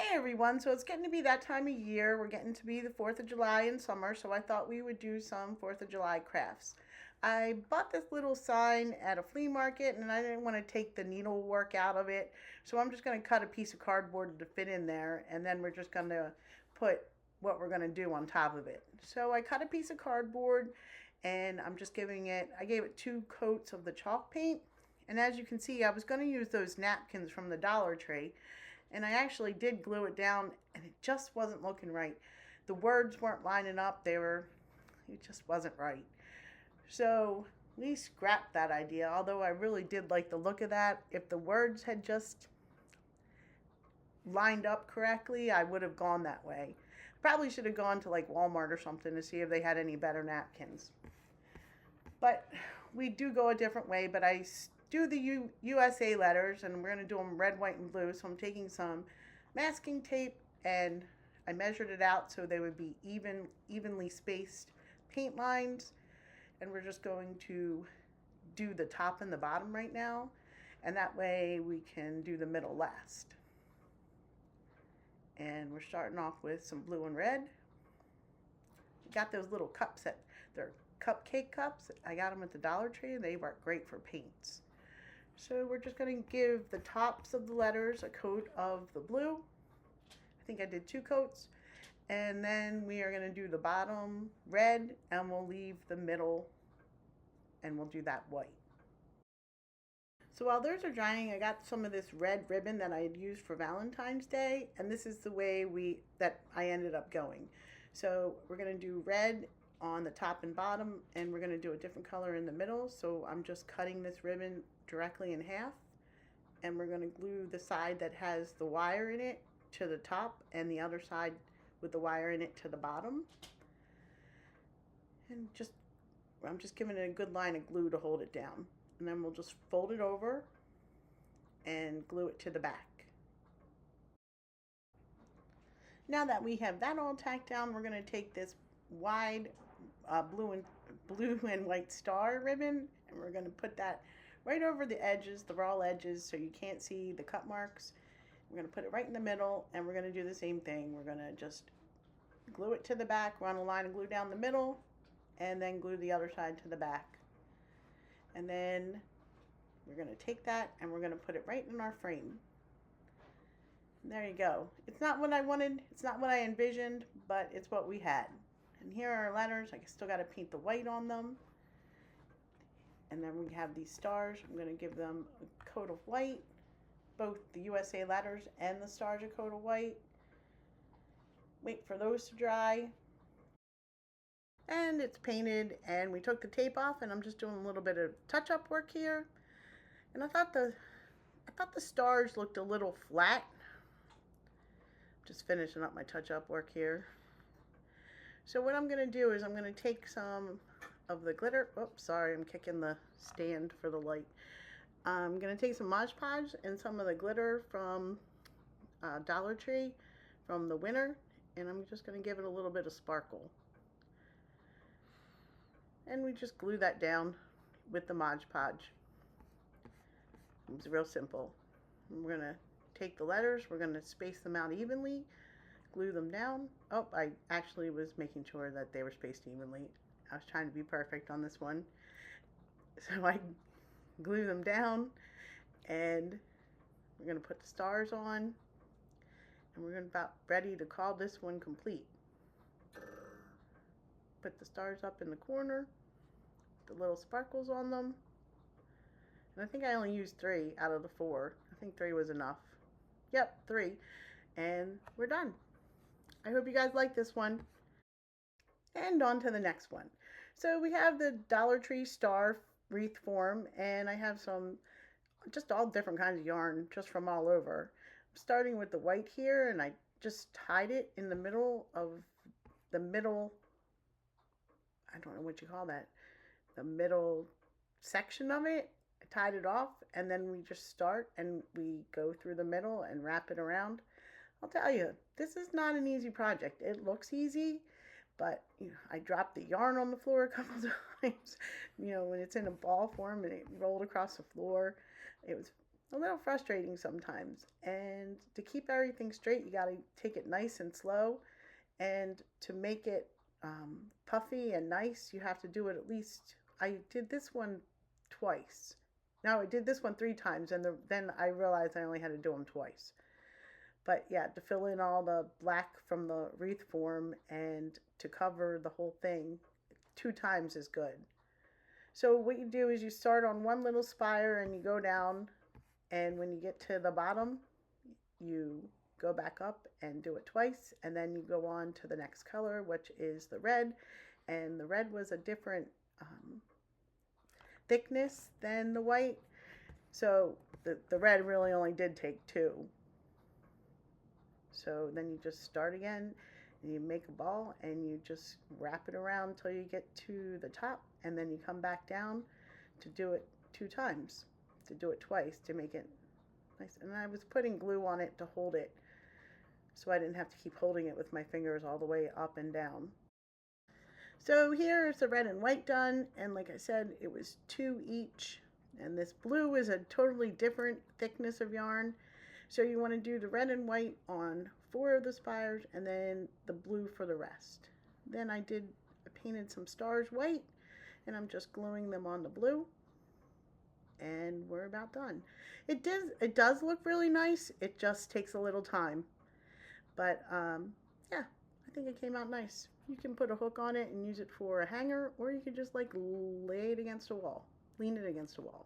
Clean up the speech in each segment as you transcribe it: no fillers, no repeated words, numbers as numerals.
Hey everyone, so it's getting to be that time of year. We're getting to be the 4th of July in summer, so I thought we would do some 4th of July crafts. I bought this little sign at a flea market and I didn't want to take the needlework out of it, so I'm just going to cut a piece of cardboard to fit in there, and then we're just going to put what we're going to do on top of it. So I cut a piece of cardboard and I gave it 2 coats of the chalk paint. And as you can see, I was going to use those napkins from the Dollar Tree, and I actually did glue it down, and it just wasn't looking right. The words weren't lining up. It just wasn't right. So we scrapped that idea, although I really did like the look of that. If the words had just lined up correctly, I would have gone that way. Probably should have gone to like Walmart or something to see if they had any better napkins. But we do go a different way, but I do the USA letters, and we're going to do them red, white, and blue. So I'm taking some masking tape, and I measured it out so they would be evenly spaced paint lines. And we're just going to do the top and the bottom right now, and that way we can do the middle last. And we're starting off with some blue and red. Got those little cups they're cupcake cups. I got them at the Dollar Tree, and they work great for paints. So we're just going to give the tops of the letters a coat of the blue. I think I did 2 coats. And then we are going to do the bottom red, and we'll leave the middle, and we'll do that white. So while those are drying, I got some of this red ribbon that I had used for Valentine's Day, and this is the way that I ended up going. So we're going to do red on the top and bottom, and we're going to do a different color in the middle. So I'm just cutting this ribbon directly in half, and we're going to glue the side that has the wire in it to the top, and the other side with the wire in it to the bottom. And I'm just giving it a good line of glue to hold it down, and then we'll just fold it over and glue it to the back. Now that we have that all tacked down, we're going to take this wide blue and white star ribbon, and we're going to put that right over the edges, the raw edges, so you can't see the cut marks. We're going to put it right in the middle, and we're going to do the same thing. We're going to just glue it to the back, run a line of glue down the middle, and then glue the other side to the back. And then we're going to take that and we're going to put it right in our frame. And there you go. It's not what I wanted, it's not what I envisioned, but it's what we had. And here are our letters. I still got to paint the white on them. And then we have these stars. I'm going to give them a coat of white, both the USA letters and the stars a coat of white. Wait for those to dry. And it's painted, and we took the tape off, and I'm just doing a little bit of touch-up work here. And I thought the stars looked a little flat. Just finishing up my touch-up work here. So what I'm going to do is I'm going to take some of the glitter. Oops, sorry, I'm kicking the stand for the light. I'm going to take some Mod Podge and some of the glitter from Dollar Tree from the winter, and I'm just going to give it a little bit of sparkle. And we just glue that down with the Mod Podge. It's real simple. We're going to take the letters, we're going to space them out evenly, glue them down. Oh, I actually was making sure that they were spaced evenly. I was trying to be perfect on this one. So I glue them down, and we're going to put the stars on, and we're about ready to call this one complete. Put the stars up in the corner, the little sparkles on them. And I think I only used 3 out of the 4. I think 3 was enough. Yep, 3. And we're done. I hope you guys like this one. And on to the next one. So we have the Dollar Tree star wreath form, and I have just all different kinds of yarn just from all over. I'm starting with the white here, and I just tied it in the middle of the middle, I don't know what you call that, the middle section of it. I tied it off, and then we just start and we go through the middle and wrap it around. I'll tell you, this is not an easy project. It looks easy, but I dropped the yarn on the floor a couple times. When it's in a ball form and it rolled across the floor, it was a little frustrating sometimes. And to keep everything straight, you got to take it nice and slow. And to make it puffy and nice, you have to do it at least. I did this one twice. No, I did this one 3 times, and then I realized I only had to do them twice. But yeah, to fill in all the black from the wreath form and to cover the whole thing, 2 times is good. So what you do is you start on one little spire and you go down, and when you get to the bottom, you go back up and do it twice, and then you go on to the next color, which is the red. And the red was a different thickness than the white, so the red really only did take 2. So then you just start again, and you make a ball, and you just wrap it around until you get to the top, and then you come back down to do it 2 times, to do it twice to make it nice. And I was putting glue on it to hold it, so I didn't have to keep holding it with my fingers all the way up and down. So here's the red and white done, and like I said, it was 2 each. And this blue is a totally different thickness of yarn. So you want to do the red and white on 4 of the spires, and then the blue for the rest. Then I painted some stars white, and I'm just gluing them on the blue. And we're about done. It does look really nice. It just takes a little time. But yeah, I think it came out nice. You can put a hook on it and use it for a hanger, or you could just like lay it against a wall, lean it against a wall.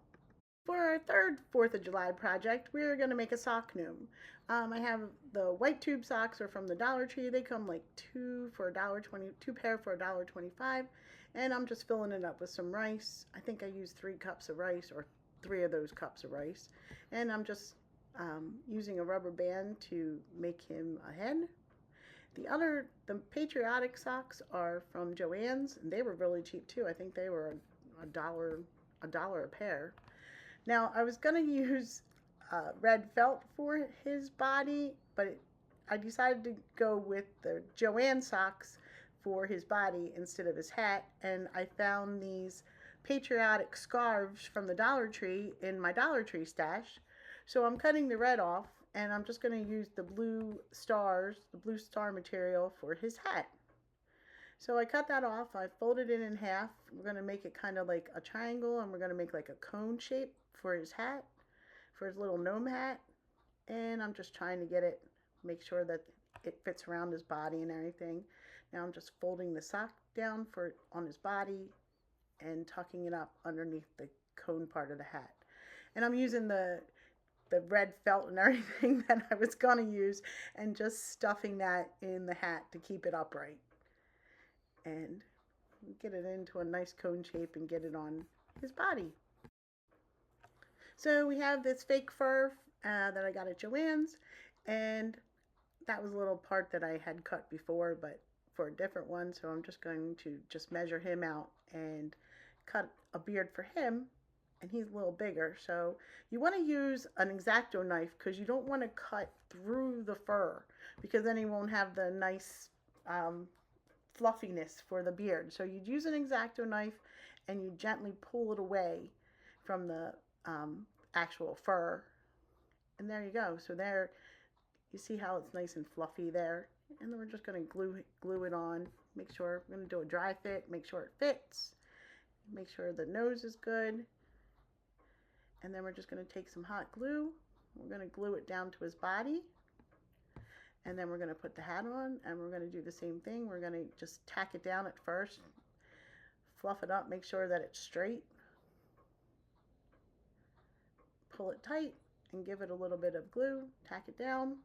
For our third 4th of July project, we're going to make a sock gnome. I have the white tube socks are from the Dollar Tree. They come like 2 for $1.20, 2 pair for $1.25, and I'm just filling it up with some rice. I think I used 3 cups of rice, or 3 of those cups of rice, and I'm just using a rubber band to make him a head. The Patriotic socks are from Joann's, and they were really cheap too. I think they were a dollar a pair. Now I was gonna use red felt for his body, but I decided to go with the Joann socks for his body instead of his hat, and I found these patriotic scarves from the Dollar Tree in my Dollar Tree stash. So I'm cutting the red off, and I'm just going to use the blue star material for his hat. So I cut that off, I folded it in half. We're going to make it kind of like a triangle, and we're going to make like a cone shape for his hat, for his little gnome hat. And I'm just trying to get it, make sure that it fits around his body and everything. Now I'm just folding the sock down on his body and tucking it up underneath the cone part of the hat. And I'm using the red felt and everything that I was going to use, and just stuffing that in the hat to keep it upright. And get it into a nice cone shape and get it on his body. So we have this fake fur that I got at Joann's, and that was a little part that I had cut before, but for a different one. So I'm just going to just measure him out and cut a beard for him, and he's a little bigger. So you want to use an X-Acto knife, because you don't want to cut through the fur, because then he won't have the nice fluffiness for the beard. So you'd use an X-Acto knife, and you gently pull it away from the actual fur. And there you go. So there, you see how it's nice and fluffy there. And then we're just going to glue it on. Make sure, we're going to do a dry fit, make sure it fits. Make sure the nose is good. And then we're just going to take some hot glue. We're going to glue it down to his body. And then we're going to put the hat on, and we're going to do the same thing. We're going to just tack it down at first, fluff it up, make sure that it's straight. Pull it tight and give it a little bit of glue, tack it down.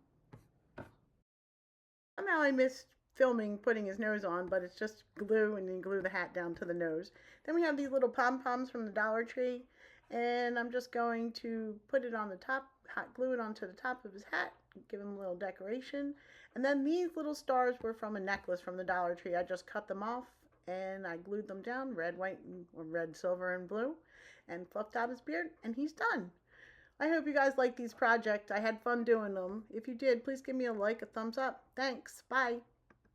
Somehow I missed filming putting his nose on, but it's just glue, and you glue the hat down to the nose. Then we have these little pom-poms from the Dollar Tree, and I'm just going to put it on the top, hot glue it onto the top of his hat, give him a little decoration. And then these little stars were from a necklace from the Dollar Tree. I just cut them off, and I glued them down, red, white, or red, silver, and blue, and fluffed out his beard, and he's done. I hope you guys like these projects. I had fun doing them. If you did, please give me a like, a thumbs up. Thanks. Bye.